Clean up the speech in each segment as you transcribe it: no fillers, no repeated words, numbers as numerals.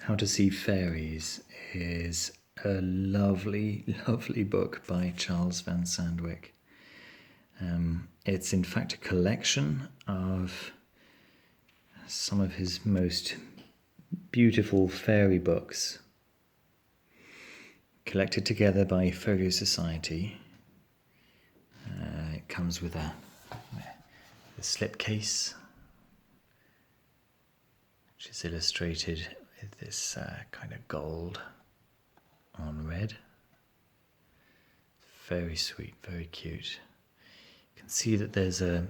How to See Fairies is a lovely, lovely book by Charles Van Sandwyk. It's in fact a collection of some of his most beautiful fairy books, collected together by Folio Society. It comes with a slipcase, which is illustrated with this kind of gold on red. Very sweet, very cute. You can see that there's a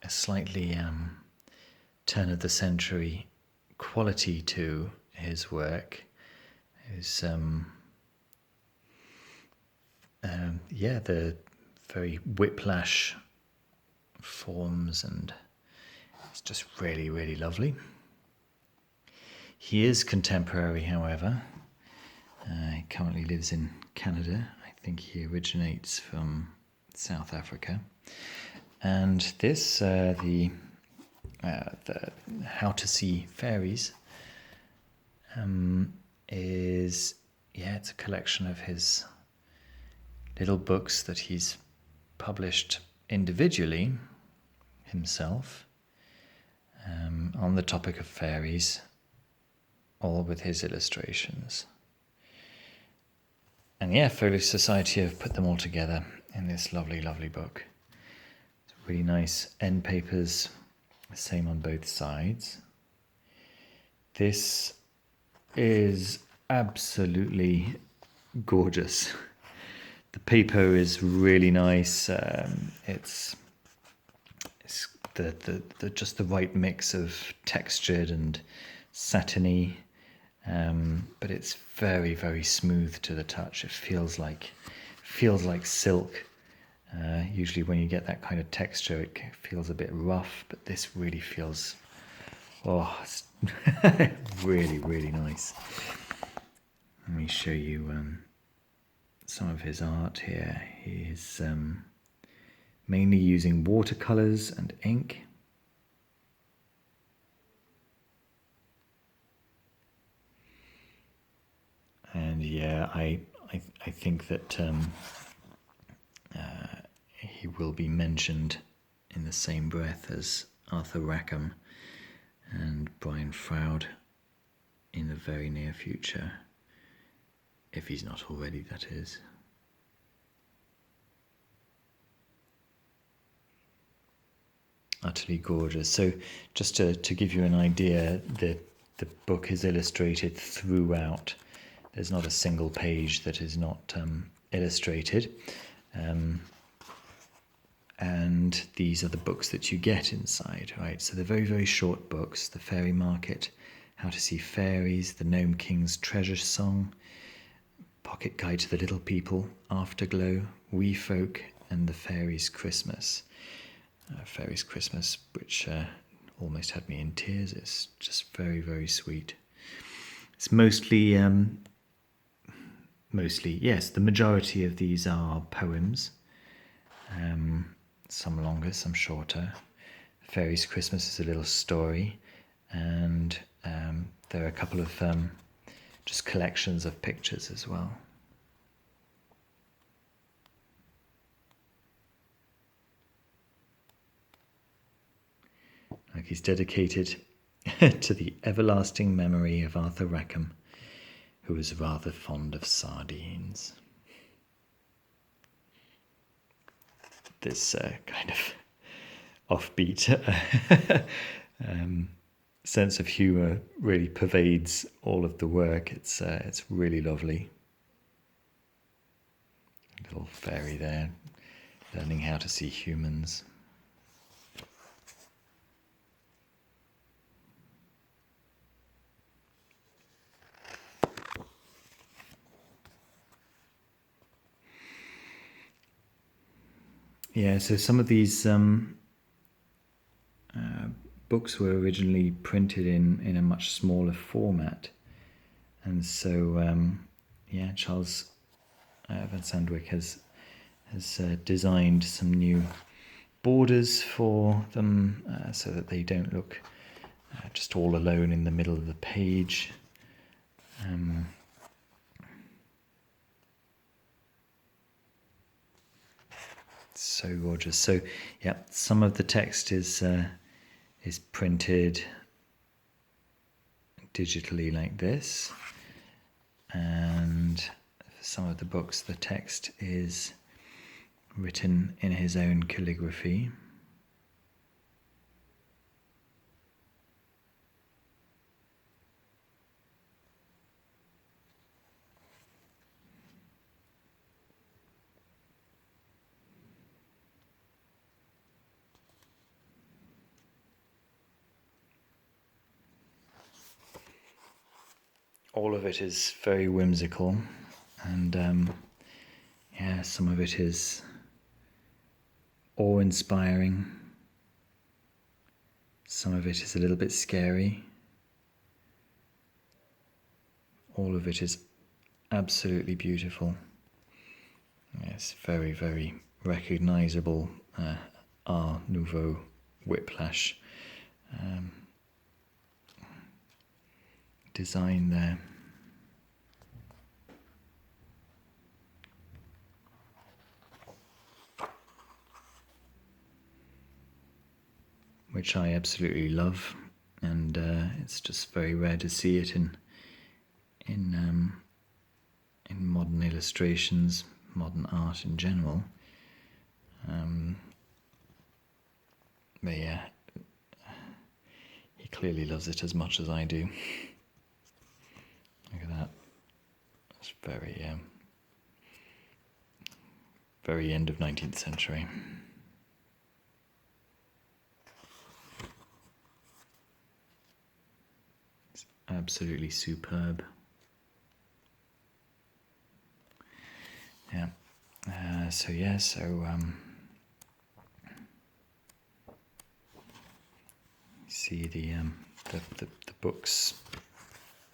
slightly turn of the century quality to his work. His the very whiplash forms, and it's just really, really lovely. He is contemporary, however. He currently lives in Canada. I think he originates from South Africa. And this, the How to See Fairies, is, it's a collection of his little books that he's published individually himself on the topic of fairies, all with his illustrations. And Folio Society have put them all together in this lovely, lovely book. It's really nice end papers, same on both sides. This is absolutely gorgeous. The paper is really nice. It's the just the right mix of textured and satiny, but it's very, very smooth to the touch. It feels like silk. Usually when you get that kind of texture, it feels a bit rough, but this really feels, it's really, really nice. Let me show you some of his art here. He's mainly using watercolors and ink. And I think that he will be mentioned in the same breath as Arthur Rackham and Brian Froud in the very near future, if he's not already, that is. Utterly gorgeous. So just to give you an idea, the book is illustrated throughout. There's not a single page that is not illustrated. And these are the books that you get inside, right? So they're very, very short books. The Fairy Market, How to See Fairies, The Gnome King's Treasure Song, Pocket Guide to the Little People, Afterglow, Wee Folk, and The Fairies' Christmas. Fairies' Christmas, which almost had me in tears. It's just very, very sweet. It's mostly, yes, the majority of these are poems. Some longer, some shorter. Fairies' Christmas is a little story, and there are a couple of just collections of pictures as well. Like he's dedicated to the everlasting memory of Arthur Rackham, who was rather fond of sardines. This kind of offbeat sense of humour really pervades all of the work. It's really lovely. Little fairy there, learning how to see humans. So some of these books were originally printed in a much smaller format, and so Charles Van Sandwyk has designed some new borders for them so that they don't look just all alone in the middle of the page. so gorgeous. So yeah, some of the text is printed digitally like this, and for some of the books the text is written in his own calligraphy. All of it is very whimsical, and yeah, some of it is awe-inspiring. Some of it is a little bit scary. All of it is absolutely beautiful. It's very, very recognizable Art Nouveau whiplash design there. Which I absolutely love, and it's just very rare to see it in modern illustrations, modern art in general. But yeah, he clearly loves it as much as I do. Look at that. It's very end of 19th century. It's absolutely superb. Yeah. See the books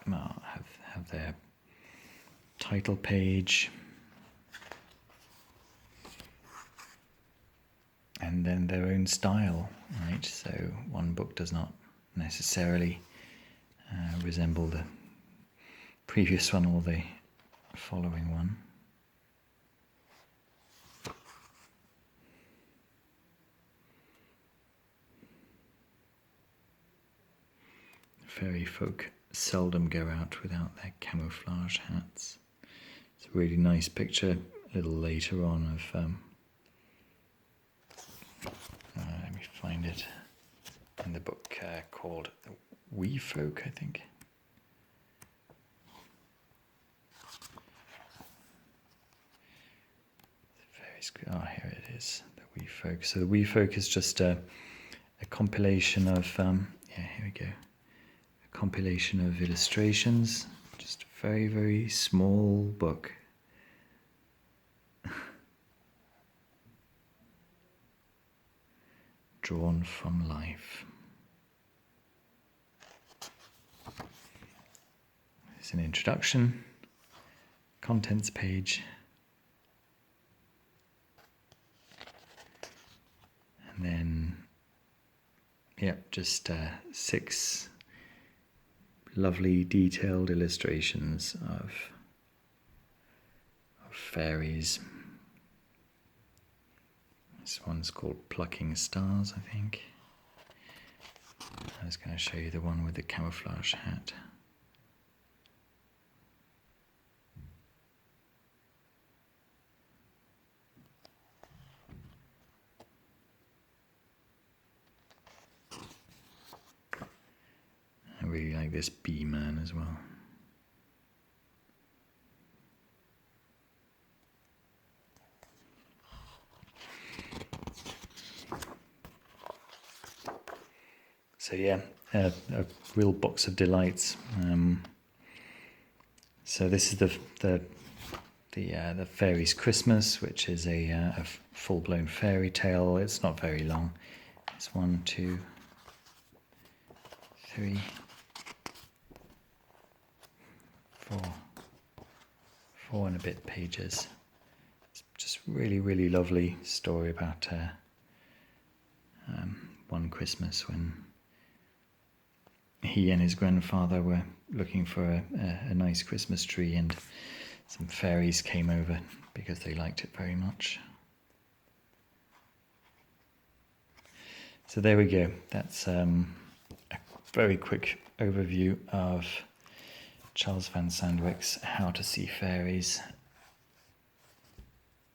have their title page, and then their own style, right? So one book does not necessarily resemble the previous one or the following one. Fairy folk seldom go out without their camouflage hats. It's a really nice picture a little later on of let me find it in the book called Wee Folk, I think. Here it is, the Wee Folk. So the Wee Folk is just a compilation of here we go. A compilation of illustrations. Just a very, very small book. Drawn from life. There's an introduction, contents page, and then, just 6 lovely detailed illustrations of fairies. This one's called Plucking Stars, I think. I was going to show you the one with the camouflage hat. I really like this bee man as well. So a real box of delights. So this is the Fairies Christmas, which is a full-blown fairy tale. It's not very long. It's 1, 2, 3, 4 and a bit pages. It's just really, really lovely story about one Christmas when he and his grandfather were looking for a nice Christmas tree, and some fairies came over because they liked it very much. So there we go. That's a very quick overview of Charles Van Sandwyk's How to See Fairies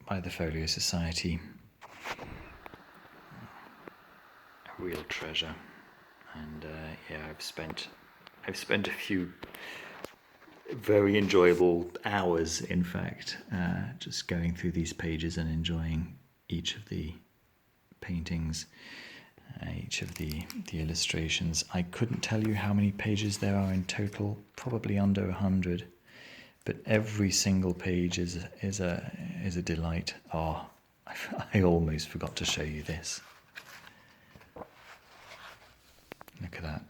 by the Folio Society. A real treasure. And yeah, I've spent a few very enjoyable hours, in fact, just going through these pages and enjoying each of the paintings, each of the illustrations. I couldn't tell you how many pages there are in total, probably under 100, but every single page is a delight. Oh, I almost forgot to show you this. Look at that.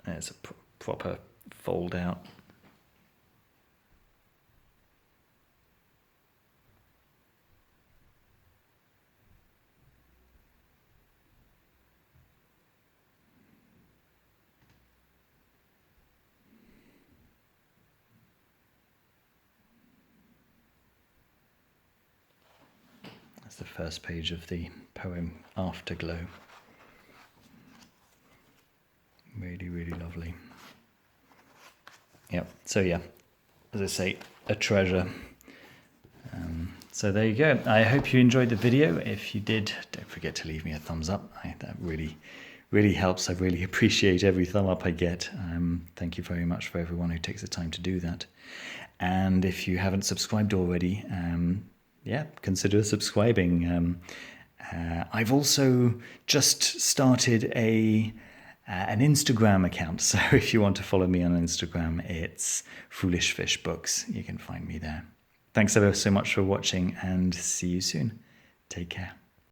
There's a proper fold out. That's the first page of the poem Afterglow. Really, really lovely. Yep, so yeah, as I say, a treasure. So there you go. I hope you enjoyed the video. If you did, don't forget to leave me a thumbs up. That really, really helps. I really appreciate every thumb up I get. Thank you very much for everyone who takes the time to do that. And if you haven't subscribed already, yeah, consider subscribing. I've also just started an Instagram account, so if you want to follow me on Instagram, it's Foolish Fish Books. You can find me there. Thanks ever so much for watching, and see you soon. Take care.